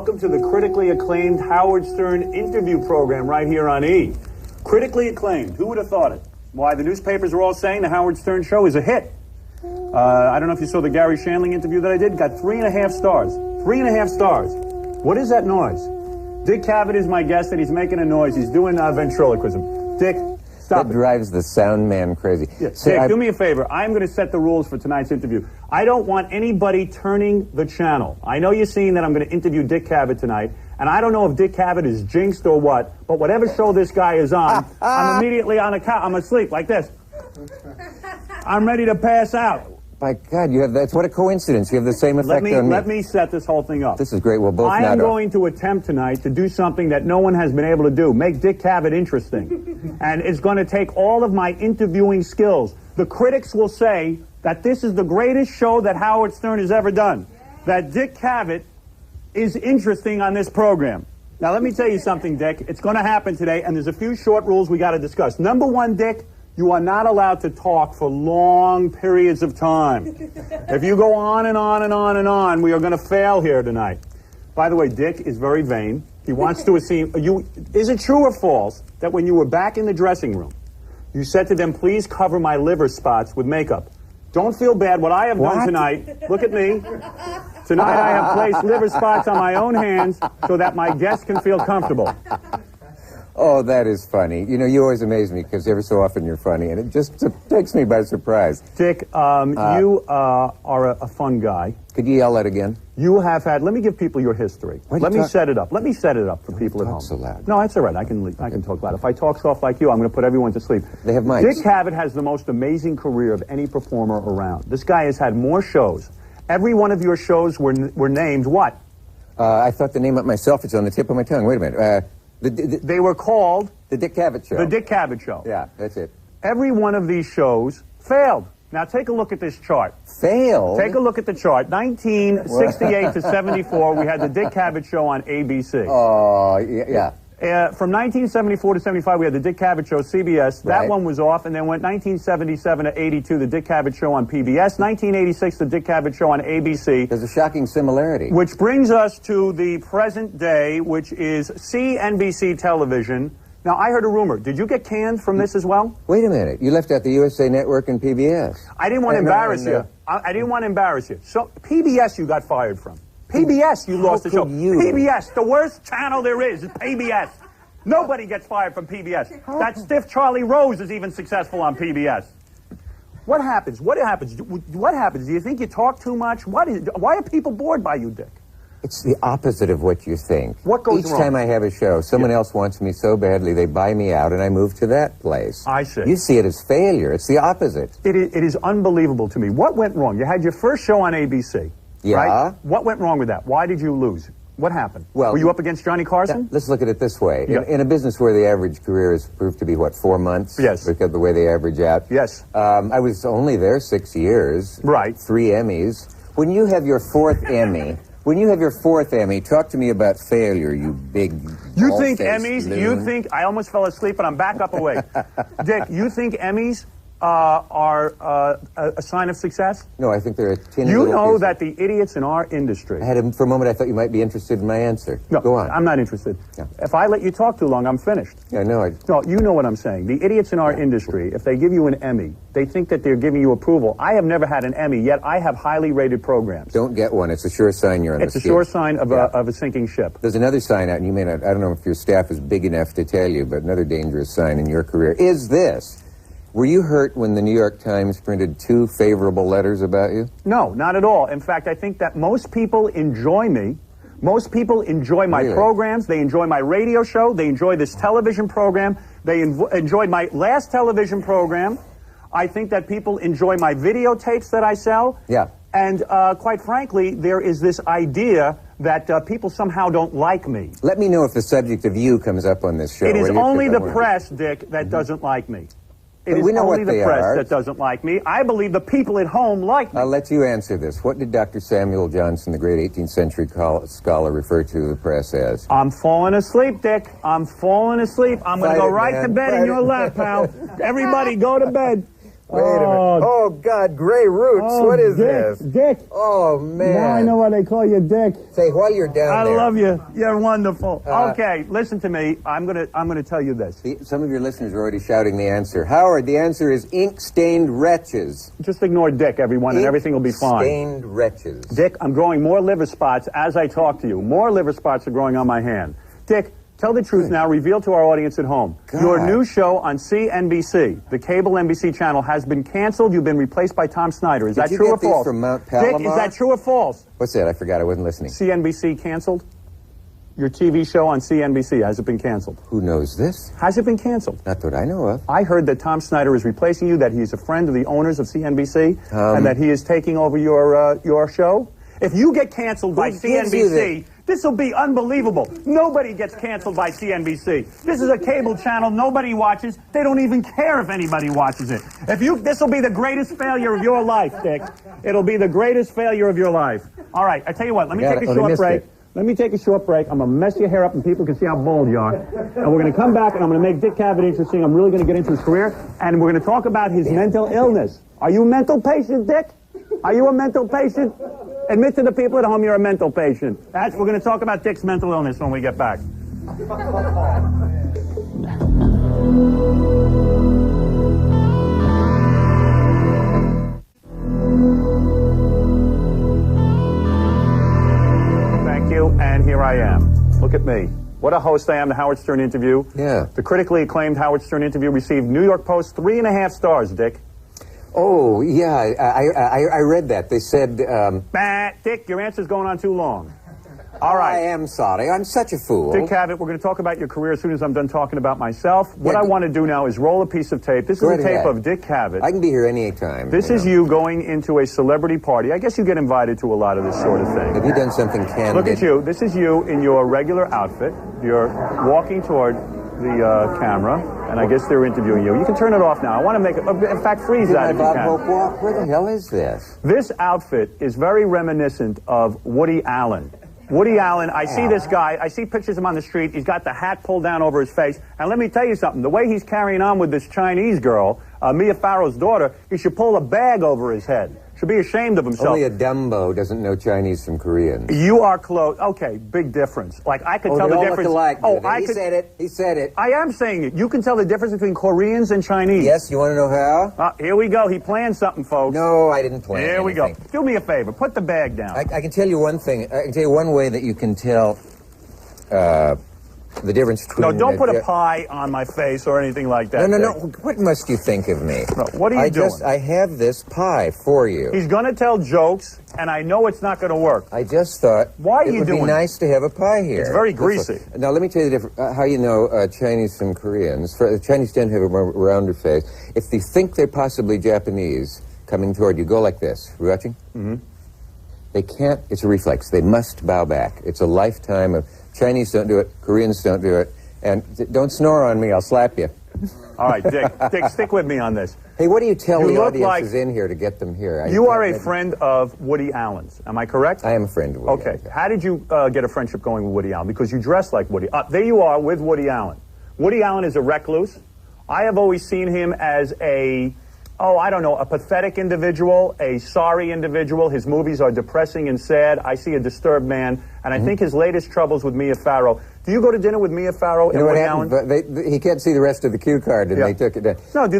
welcome to the critically acclaimed Howard Stern interview program right here on E! Critically acclaimed. Who would have thought it? Why, the newspapers are all saying the Howard Stern show is a hit. I don't know if you saw the Gary Shandling interview that I did. Got 3.5 stars. 3.5 stars. What is that noise? Dick Cavett is my guest, and he's making a noise. He's doing ventriloquism. Dick, stop it. That drives the sound man crazy. Yeah. Dick, do me a favor. I'm going to set the rules for tonight's interview. I don't want anybody turning the channel. I know you're seeing that I'm going to interview Dick Cavett tonight, and I don't know if Dick Cavett is jinxed or what, but whatever show this guy is on, I'm immediately on the couch. I'm asleep like this. I'm ready to pass out. My God, that's what a coincidence. You have the same effect on me. Let me set this whole thing up. This is great. We'll both I am going to attempt tonight to do something that no one has been able to do. Make Dick Cavett interesting. And it's going to take all of my interviewing skills. The critics will say that this is the greatest show that Howard Stern has ever done. That Dick Cavett is interesting on this program. Now, let me tell you something, Dick. It's going to happen today, and there's a few short rules we got to discuss. Number one, Dick, you are not allowed to talk for long periods of time. If you go on and on and on and on, we are going to fail here tonight. By the way, Dick is very vain. He wants to assume you. Is it true or false that when you were back in the dressing room, you said to them, "Please cover my liver spots with makeup"? Don't feel bad. What I have done tonight, look at me. Tonight I have placed liver spots on my own hands so that my guests can feel comfortable. Oh, that is funny. You know, you always amaze me because every so often you're funny, and it just takes me by surprise. Dick, you are a fun guy. Could you yell that again? You have had. Let me give people your history. Let me set it up. Let me set it up for people at home. So loud. No, that's all right. I can talk loud. If I talk soft like you, I'm going to put everyone to sleep. They have mics. Dick Cavett has the most amazing career of any performer around. This guy has had more shows. Every one of your shows were named what? I thought the name of myself. It's on the tip of my tongue. Wait a minute. They were called The Dick Cavett Show. The Dick Cavett Show. Yeah, that's it. Every one of these shows failed. Now take a look at this chart. Failed? Take a look at the chart. 1968 to 74, we had The Dick Cavett Show on ABC. Oh, yeah. From 1974 to 75, we had The Dick Cavett Show, CBS. That Right. one was off, and then went 1977 to 82, The Dick Cavett Show on PBS. 1986, The Dick Cavett Show on ABC. There's a shocking similarity. Which brings us to the present day, which is CNBC television. Now, I heard a rumor. Did you get canned from this as well? Wait a minute. You left out the USA Network and PBS. I didn't want to embarrass you. I didn't want to embarrass you. So, PBS you got fired from. PBS, you lost the show. PBS, the worst channel there is PBS. Nobody gets fired from PBS. That stiff Charlie Rose is even successful on PBS. What happens? What happens? What happens? Do you think you talk too much? Why are people bored by you, Dick? It's the opposite of what you think. What goes wrong? Each time I have a show, someone else wants me so badly, they buy me out, and I move to that place. I see. You see it as failure. It's the opposite. It is unbelievable to me. What went wrong? You had your first show on ABC. Yeah. Right? What went wrong with that? Why did you lose? What happened? Well, were you up against Johnny Carson? Let's look at it this way. Yeah. In a business where the average career is proved to be, what, 4 months? Yes. Because of the way they average out? Yes. I was only there 6 years. Right. 3 Emmys. When you have your 4th Emmy... When you have your 4th Emmy, talk to me about failure, you big... You think Emmys, I almost fell asleep, but I'm back up awake. Dick, you think Emmys are a sign of success? No, I think they're a tin. You know that the idiots in our industry... For a moment, I thought you might be interested in my answer. No, go on. I'm not interested. Yeah. If I let you talk too long, I'm finished. Yeah, no, No, you know what I'm saying. The idiots in our industry, if they give you an Emmy, they think that they're giving you approval. I have never had an Emmy, yet I have highly rated programs. Don't get one. It's a sure sign you're on the skid. It's a sure sign of a sinking ship. There's another sign out, and you may not... I don't know if your staff is big enough to tell you, but another dangerous sign in your career is this. Were you hurt when the New York Times printed 2 favorable letters about you? No, not at all. In fact, I think that most people enjoy me. Most people enjoy my programs. They enjoy my radio show. They enjoy this television program. They enjoyed my last television program. I think that people enjoy my videotapes that I sell. Yeah. And quite frankly, there is this idea that people somehow don't like me. Let me know if the subject of you comes up on this show. It is only the press, Dick, that doesn't like me. It is only the press that doesn't like me. I believe the people at home like me. I'll let you answer this. What did Dr. Samuel Johnson, the great 18th century scholar, refer to the press as? I'm falling asleep, Dick. I'm falling asleep. I'm going to go right to bed in your lap, pal. Everybody, go to bed. Wait a minute. Oh, God, Gray Roots. What is Dick, this? Dick. Oh, man. Now I know why they call you Dick. Say, while you're down there. I love you. You're wonderful. Okay, listen to me. I'm gonna tell you this. Some of your listeners are already shouting the answer. Howard, the answer is ink-stained wretches. Just ignore Dick, everyone, and everything will be fine. Ink-stained wretches. Dick, I'm growing more liver spots as I talk to you. More liver spots are growing on my hand. Dick, tell the truth now. Reveal to our audience at home. God. Your new show on CNBC, the cable NBC channel, has been canceled. You've been replaced by Tom Snyder. Is that true or false? Did you get these from Mount Palomar? Dick, is that true or false? What's that? I forgot. I wasn't listening. CNBC canceled? Your TV show on CNBC, has it been canceled? Who knows this? Has it been canceled? Not that I know of. I heard that Tom Snyder is replacing you, that he's a friend of the owners of CNBC, and that he is taking over your show. If you get canceled by CNBC, this will be unbelievable. Nobody gets canceled by CNBC. This is a cable channel nobody watches. They don't even care if anybody watches it. This will be the greatest failure of your life, Dick. It'll be the greatest failure of your life. All right, I tell you what, let me take a short break. Let me take a short break. I'm going to mess your hair up and people can see how bald you are. And we're going to come back and I'm going to make Dick Cavett interesting. I'm really going to get into his career. And we're going to talk about his mental illness. Are you a mental patient, Dick? Are you a mental patient? Admit to the people at home you're a mental patient. We're going to talk about Dick's mental illness when we get back. Thank you, and here I am. Look at me. What a host I am, the Howard Stern interview. Yeah. The critically acclaimed Howard Stern interview received New York Post 3.5 stars, Dick. Oh, yeah, I read that. They said... Dick, your answer's going on too long. All right. I am sorry. I'm such a fool. Dick Cavett, we're going to talk about your career as soon as I'm done talking about myself. What I want to do now is roll a piece of tape. This is a tape of Dick Cavett. I can be here any time. This is you going into a celebrity party. I guess you get invited to a lot of this sort of thing. Have you done something candid? Look at you. This is you in your regular outfit. You're walking toward the camera, and I guess they're interviewing you. You can turn it off now. I want to make it, in fact, freeze that if you can. Walk? Where the hell is this? This outfit is very reminiscent of Woody Allen. Woody Allen, I see this guy, I see pictures of him on the street, he's got the hat pulled down over his face, and let me tell you something, the way he's carrying on with this Chinese girl, Mia Farrow's daughter, he should pull a bag over his head. Should be ashamed of himself. Only a Dumbo doesn't know Chinese from Korean. You are close. Okay, big difference. Like, I could tell the difference. Alike, he said it. He said it. I am saying it. You can tell the difference between Koreans and Chinese. Yes, you want to know how? Here we go. He planned something, folks. No, I didn't plan Here we anything. go. Do me a favor. Put the bag down. I can tell you one thing. I can tell you one way that you can tell the difference between... No, don't put a pie on my face or anything like that. No. What must you think of me? No, what are you doing? I have this pie for you. He's going to tell jokes, and I know it's not going to work. I just thought Why are you it would doing be nice to have a pie here. It's very greasy. Now, let me tell you the difference. How you know Chinese from Koreans. The Chinese tend to have a more rounder face. If they think they're possibly Japanese coming toward you, go like this. Are you watching? Mm-hmm. They can't. It's a reflex. They must bow back. It's a lifetime of... Chinese don't do it. Koreans don't do it. And don't snore on me. I'll slap you. All right, Dick. Dick, stick with me on this. Hey, what do you tell the audiences like in here to get them here? You are a friend of Woody Allen's. Am I correct? I am a friend of Woody Allen. Okay. How did you get a friendship going with Woody Allen? Because you dress like Woody. There you are with Woody Allen. Woody Allen is a recluse. I have always seen him as a pathetic individual, a sorry individual. His movies are depressing and sad. I see a disturbed man, and I think his latest troubles with Mia Farrow. Do you go to dinner with Mia Farrow and Woody Allen? He can't see the rest of the cue card, and they took it down. No, do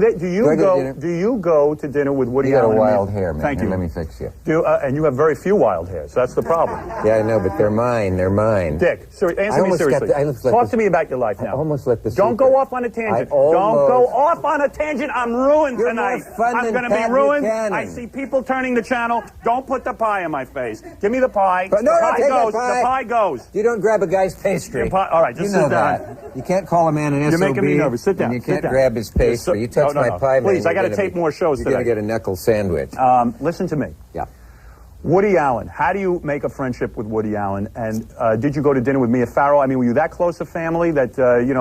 you go to dinner with Woody Allen? You got a wild hair, man. Thank you. Let me fix you. And you have very few wild hairs. That's the problem. Yeah, I know, but they're mine. They're mine. Dick, answer me seriously. Talk to me about your life now. I almost let this. Don't go off on a tangent. Don't go off on a tangent. I'm ruined tonight. I'm going to be ruined. I see people turning the channel. Don't put the pie in my face. Give me the pie. No, The pie goes. You don't grab a guy's pastry. All right, just sit down. You can't call a man an SOB. You're making me nervous. Sit down. And you can't grab his pastry. You touch my pie, man. Please, I got to tape more shows today. You're going to get a knuckle sandwich. Listen to me. Yeah. Woody Allen. How do you make a friendship with Woody Allen? And did you go to dinner with Mia Farrow? I mean, were you that close a family that,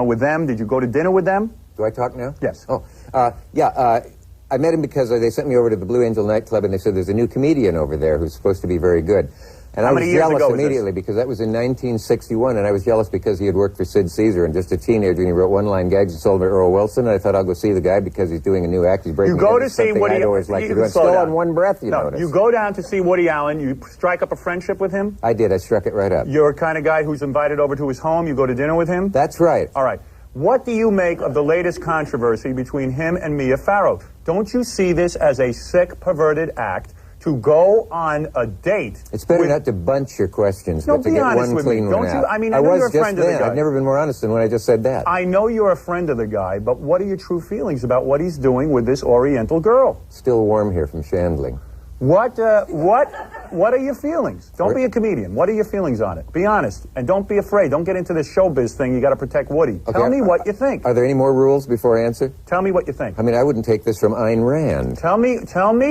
with them? Did you go to dinner with them? Do I talk now? Yes. Oh, I met him because they sent me over to the Blue Angel nightclub, and they said there's a new comedian over there who's supposed to be very good. And How I many was years jealous ago was this? immediately because that was in 1961, and I was jealous because he had worked for Sid Caesar and just a teenager, and he wrote one-line gags and sold them to Earl Wilson, and I thought I'll go see the guy because he's doing a new act. He's breaking You go into to see something Woody. I'd always like to do. And slow still down. on one breath, you no, notice. you go down to see Woody Allen. You strike up a friendship with him. I did. I struck it right up. You're a kind of guy who's invited over to his home. You go to dinner with him. That's right. All right. What do you make of the latest controversy between him and Mia Farrow? Don't you see this as a sick, perverted act to go on a date? It's better not to bunch your questions, No, but to be get honest one with me. clean Don't one you- out. I mean, I know was you're a just friend of the then. guy. I've never been more honest than when I just said that. I know you're a friend of the guy, but what are your true feelings about what he's doing with this Oriental girl? Still warm here from Chandling. What are your feelings? Don't be a comedian. What are your feelings on it? Be honest, and don't be afraid. Don't get into this showbiz thing. You got to protect Woody. Okay, Tell me what you think. Are there any more rules before I answer? Tell me what you think. I mean, I wouldn't take this from Ayn Rand. Tell me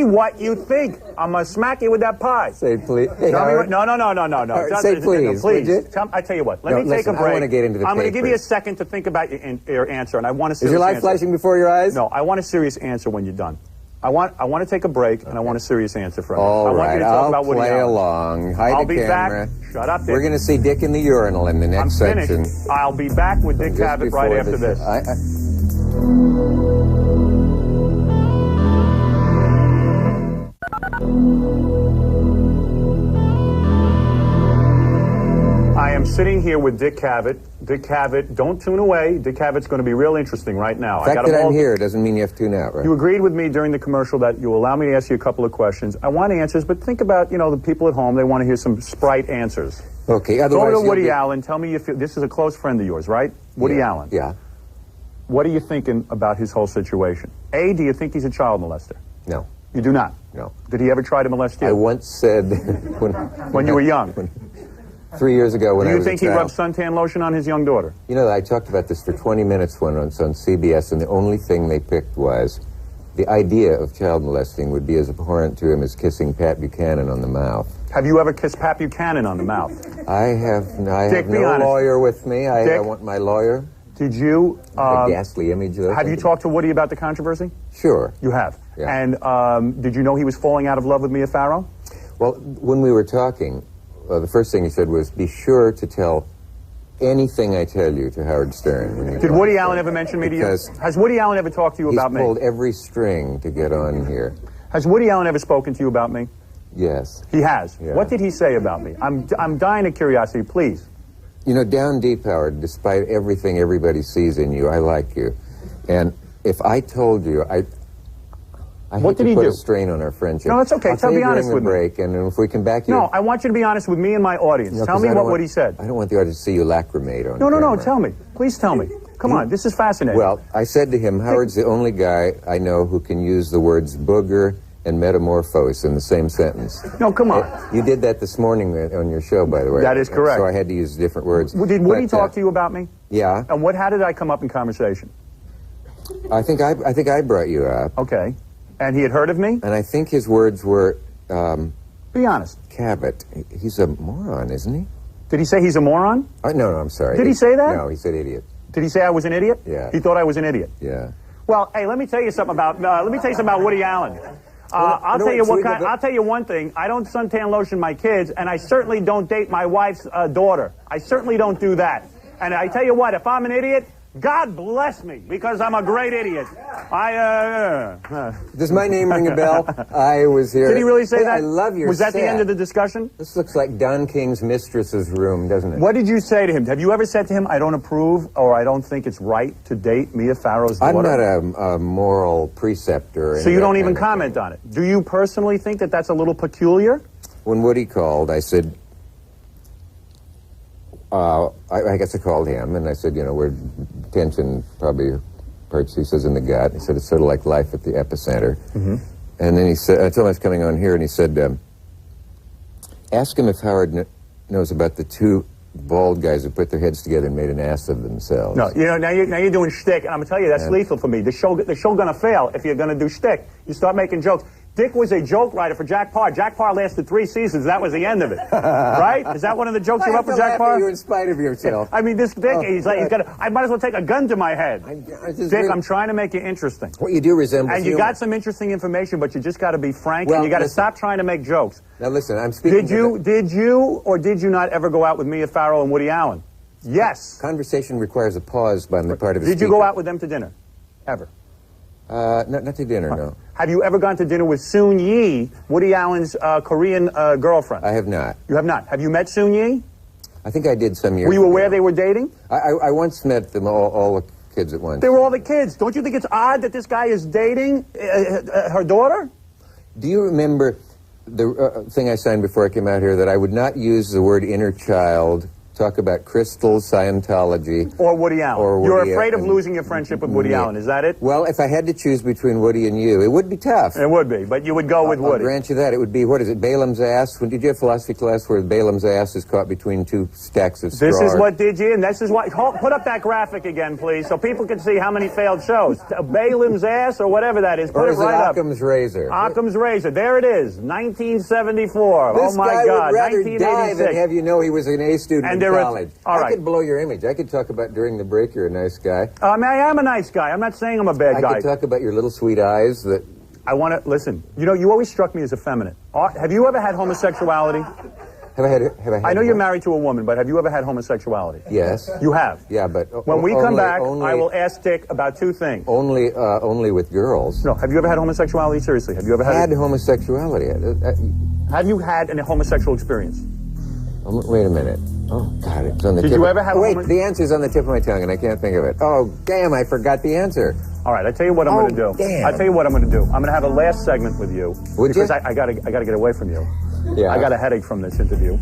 what you think. I'm gonna smack you with that pie. Say please. Hey, Tell me Howard. no. Right, say please, Please. would you? I tell you what. Let No, me take listen, a break. I wanna get into the I'm going to give you a papers. second to think about your answer, and I want a Is serious your light answer. flashing before your eyes? No, I want a serious answer when you're done. I want to take a break, and I want a serious answer from you. All I want right, you to talk I'll about Woody play Allen. along. Hide I'll the be camera. back. Shut up, Dick. We're going to see Dick in the urinal in the I'm next finished. section. I'll be back with Dick Just Cavett right before after this. I am sitting here with Dick Cavett. Dick Cavett, don't tune away. Dick Cavett's going to be real interesting right now. The fact that I'm here doesn't mean you have to tune out, right? You agreed with me during the commercial that you allow me to ask you a couple of questions. I want answers, but think about, the people at home. They want to hear some sprite answers. Okay, Go otherwise... to you'll Woody be- Allen. Tell me if this is a close friend of yours, right? Woody Yeah, Allen. Yeah. What are you thinking about his whole situation? A, do you think he's a child molester? No. You do not? No. Did he ever try to molest you? I once said... When you were young? 3 years ago when Do I you was think a he child. rubbed suntan lotion on his young daughter? You know, I talked about this for 20 minutes once on CBS, and the only thing they picked was the idea of child molesting would be as abhorrent to him as kissing Pat Buchanan on the mouth. Have you ever kissed Pat Buchanan on the mouth? I have Dick, be no honest. lawyer with me. I Dick? want my lawyer. Did you... A ghastly image, though. have you talked to Woody about the controversy? Sure. You have? Yeah. And did you know he was falling out of love with Mia Farrow? Well, when we were talking, the first thing he said was, be sure to tell anything I tell you to Howard Stern. when you Did go Woody on Allen stage. ever mention me to you? Because Has Woody Allen ever talked to you he's about me? pulled every string to get on here. Has Woody Allen ever spoken to you about me? Yes. He has. Yeah. What did he say about me? I'm dying of curiosity. Please. You know, down deep, Howard, despite everything everybody sees in you, I like you. And if I told you, I What hate did to he put do? a strain on our friendship. No, that's okay. I'll Tell tell me you honest during with the me. break, and if we come back here... No, I want you to be honest with me and my audience. No, Tell 'cause me I don't what Woody said. I don't want the audience to see you lacrimate on No, camera. tell me. Please tell me. Come on, this is fascinating. Well, I said to him, Howard's the only guy I know who can use the words booger and metamorphose in the same sentence. No, come on. You did that this morning on your show, by the way. That is correct. So I had to use different words. Did Woody But, talk to you about me? Yeah. And how did I come up in conversation? I think I brought you up. Okay. And he had heard of me? And I think his words were, Be honest. Cavett. He's a moron, isn't he? Did he say he's a moron? No, I'm sorry. Did he say that? No, he said idiot. Did he say I was an idiot? Yeah. He thought I was an idiot. Yeah. Well, hey, let me tell you something about Woody Allen. I'll tell you one thing. I don't suntan lotion my kids, and I certainly don't date my wife's daughter. I certainly don't do that. And I tell you what, if I'm an idiot, God bless me, because I'm a great idiot. Does my name ring a bell? I was here. Did he really say Hey, that? I love your Was that the set. end of the discussion? This looks like Don King's mistress's room, doesn't it? What did you say to him? Have you ever said to him, I don't approve or I don't think it's right to date Mia Farrow's daughter? I'm not a moral preceptor. So you don't even comment on it. Do you personally think that that's a little peculiar? When Woody called, I said, I guess I called him, and I said, we're tension probably hurts, he says, in the gut. He said, it's sort of like life at the epicenter. Mm-hmm. And then he said, I told him I was coming on here, and he said, ask him if Howard knows about the two bald guys who put their heads together and made an ass of themselves. No, now you're doing shtick, and I'm gonna tell you that's lethal for me. The show gonna fail if you're gonna do shtick. You start making jokes. Dick was a joke writer for Jack Parr. Jack Parr lasted 3 seasons. That was the end of it. Right? Is that one of the jokes you wrote for Jack Parr? You in spite of yourself. I mean, this Dick, he's got. I might as well take a gun to my head. Dick, I'm trying to make it interesting. What you do resembles And you got some interesting information, but you just got to be frank, and you got to stop trying to make jokes. Now listen, I'm speaking. Did you or did you not ever go out with Mia Farrow and Woody Allen? Yes. Conversation requires a pause on the part of the speaker. Did you go out with them to dinner? Ever? Not to dinner, no. Have you ever gone to dinner with Soon Yi, Woody Allen's Korean girlfriend? I have not. You have not. Have you met Soon Yi? I think I did some years Were you ago. aware they were dating? I once met them, all the kids at once. They were all the kids. Don't you think it's odd that this guy is dating her daughter? Do you remember the thing I signed before I came out here, that I would not use the word inner child, talk about crystal Scientology. Or Woody Allen. Or Woody You're afraid of losing your friendship with Woody Allen, is that it? Well, if I had to choose between Woody and you, it would be tough. It would be, but you would go with I'll Woody. grant you that. It would be, what is it, Balaam's ass? Did you have philosophy class where Balaam's ass is caught between 2 stacks of straw? This is what did you, and this is what, put up that graphic again, please, so people can see how many failed shows. Balaam's ass, or whatever that is, put it right up. Occam's razor? Occam's razor, there it is, 1974. This oh my guy God, would rather 1986. die than have you know he was an A student And in college. All right. I could blow your image. I could talk about during the break you're a nice guy. I mean, I am a nice guy. I'm not saying I'm a bad guy. I could talk about your little sweet eyes that... I want to, listen, you know, you always struck me as effeminate. Have you ever had homosexuality? Have I had I know you're married to a woman, but have you ever had homosexuality? Yes. You have? Yeah, but... When we come back, I will ask Dick about 2 things. Only with girls. No, have you ever had homosexuality? Seriously, have you ever had homosexuality? Have you had a homosexual experience? Wait a minute. Oh, God, it's on the tip. Did you ever have Wait, the answer's on the tip of my tongue, and I can't think of it. Oh, damn, I forgot the answer. All right, I tell you what I'm going to do. Damn. I tell you what I'm going to do. I'm going to have a last segment with you. Would because you? I got to get away from you. Yeah. I got a headache from this interview.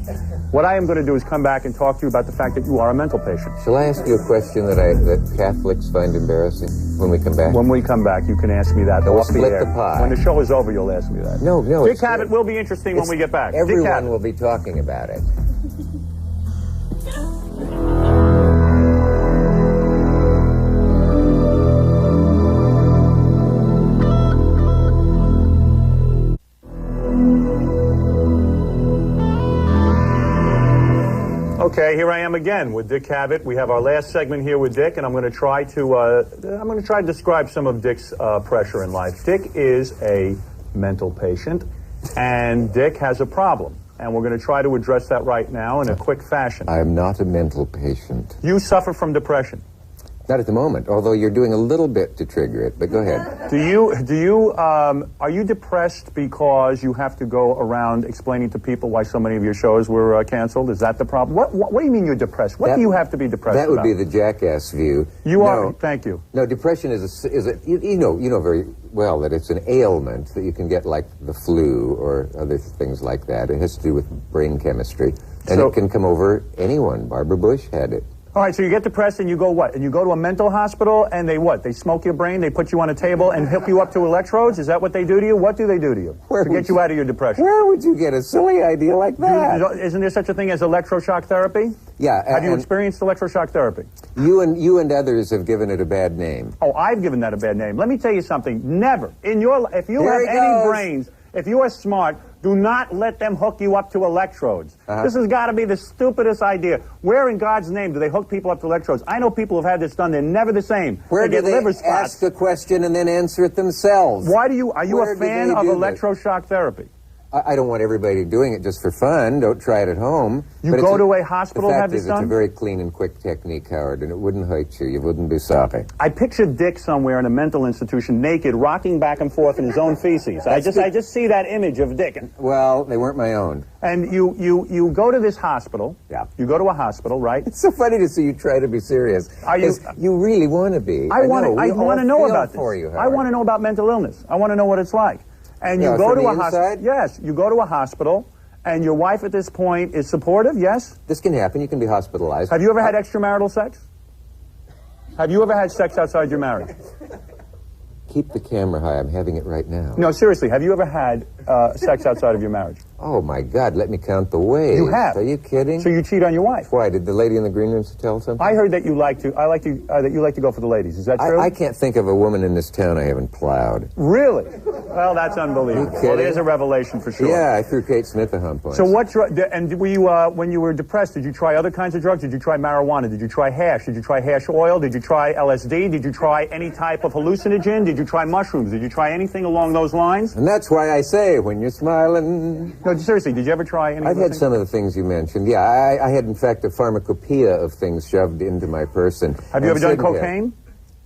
What I am going to do is come back and talk to you about the fact that you are a mental patient. Shall I ask you a question that Catholics find embarrassing when we come back? When we come back, you can ask me that. We'll off the split air. the pie. When the show is over, you'll ask me that. No. Dick Cavett will be interesting when we get back. Everyone will be talking about it. Okay, here I am again with Dick Cavett. We have our last segment here with Dick, and I'm going to try to describe some of Dick's pressure in life. Dick is a mental patient, and Dick has a problem, and we're going to try to address that right now in a quick fashion. I am not a mental patient. You suffer from depression. Not at the moment, although you're doing a little bit to trigger it, but go ahead. Are you depressed because you have to go around explaining to people why so many of your shows were canceled? Is that the problem? What do you mean you're depressed? What do you have to be depressed about? That would be the jackass view. You are, thank you. No, depression is you know very well that it's an ailment that you can get like the flu or other things like that. It has to do with brain chemistry. And it can come over anyone. Barbara Bush had it. All right, so you get depressed and you go what? And you go to a mental hospital and they what? They smoke your brain, they put you on a table and hook you up to electrodes? Is that what they do to you? What do they do to you to get you out of your depression? Where would you get a silly idea like that? Isn't there such a thing as electroshock therapy? Yeah. Have you experienced electroshock therapy? You and others have given it a bad name. Oh, I've given that a bad name. Let me tell you something. Never. If you have any brains, if you are smart, do not let them hook you up to electrodes. This has got to be the stupidest idea. Where in God's name do they hook people up to electrodes? I know people who've had this done. They're never the same. Where do they ask the question and then answer it themselves? Are you a fan of electroshock therapy? I don't want everybody doing it just for fun. Don't try it at home. You go to a hospital and have this done? It's a very clean and quick technique, Howard, and it wouldn't hurt you. You wouldn't be sopping. I pictured Dick somewhere in a mental institution, naked, rocking back and forth in his own feces. I just see that image of Dick. Well, they weren't my own. And you go to this hospital. Yeah. You go to a hospital, right? It's so funny to see you try to be serious. You really want to be. I want to know about this. For you, Howard. I want to know about mental illness. I want to know what it's like. And you go to a hospital. Yes, you go to a hospital, and your wife at this point is supportive. Yes. This can happen. You can be hospitalized. Have you ever had extramarital sex? Have you ever had sex outside your marriage? Keep the camera high. I'm having it right now. No, seriously. Have you ever had sex outside of your marriage? Oh my God! Let me count the ways. You have. Are you kidding? So you cheat on your wife? Why? Did the lady in the green room tell something? I heard that you like to go for the ladies. Is that true? I can't think of a woman in this town I haven't plowed. Really? Well, that's unbelievable. You Well, there's a revelation for sure. Yeah, I threw Kate Smith a hump once. So and were you, when you were depressed, did you try other kinds of drugs? Did you try marijuana? Did you try hash? Did you try hash oil? Did you try LSD? Did you try any type of hallucinogen? Did you try mushrooms? Did you try anything along those lines? And that's why I say, when you're smiling... No, seriously, did you ever try any I've had some of the things you mentioned. Yeah, I had, in fact, a pharmacopoeia of things shoved into my person. Have you ever done cocaine?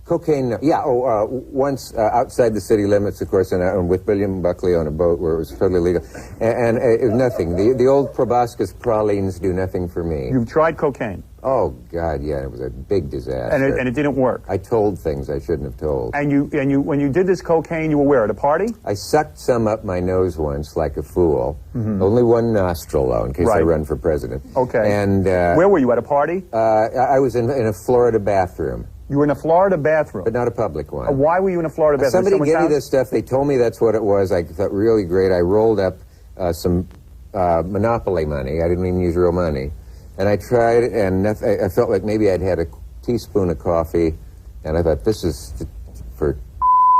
Cocaine, no. Yeah, once outside the city limits, of course, and with William Buckley on a boat where it was totally legal. And it was nothing. The old proboscis pralines do nothing for me. You've tried cocaine? Oh, God, yeah, it was a big disaster. And it didn't work? I told things I shouldn't have told. And you, when you did this cocaine, you were where, at a party? I sucked some up my nose once, like a fool. Only one nostril, though, in case I run for president. Okay. And where were you, at a party? I was in a Florida bathroom. You were in a Florida bathroom? But not a public one. Why were you in a Florida bathroom? Somebody gave me this stuff. They told me that's what it was. I thought, really great. I rolled up some Monopoly money. I didn't even use real money. And I tried it, and I felt like maybe I'd had a teaspoon of coffee, and I thought, this is for...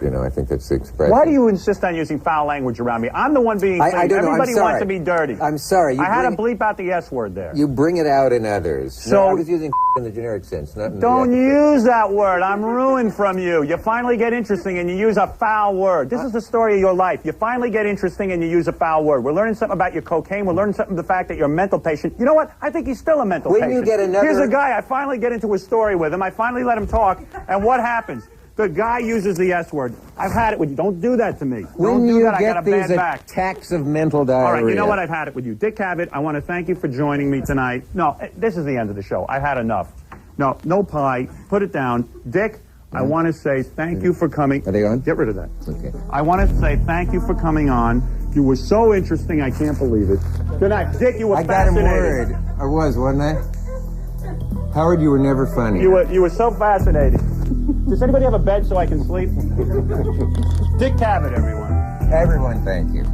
You know, I think that's the expression. Why do you insist on using foul language around me? I'm the one being clean. I don't know. Everybody wants to be dirty. I'm sorry. I had to bleep out the S word there. You bring it out in others. So no, I was using in the generic sense, not in don't use that word. I'm ruined from you. You finally get interesting and you use a foul word. This is the story of your life. You finally get interesting and you use a foul word. We're learning something about your cocaine. We're learning something about the fact that you're a mental patient. You know what? I think he's still a mental patient. When you get another... Here's a guy. I finally get into a story with him. I finally let him talk. And what happens? The guy uses the S word. I've had it with you. Don't do that to me. Don't do that. I got a bad back. Attacks of mental diarrhea. All right, you know what? I've had it with you. Dick Cavett, I want to thank you for joining me tonight. No, this is the end of the show. I've had enough. No pie. Put it down. Dick, I want to say thank you for coming. Are they on? Get rid of that. Okay. I want to say thank you for coming on. You were so interesting, I can't believe it. Good night. Dick, you were fascinating. I got him worried. I was, wasn't I? Howard, you were never funny. You were so fascinating. Does anybody have a bed so I can sleep? Dick Cavett, everyone. Everyone, thank you.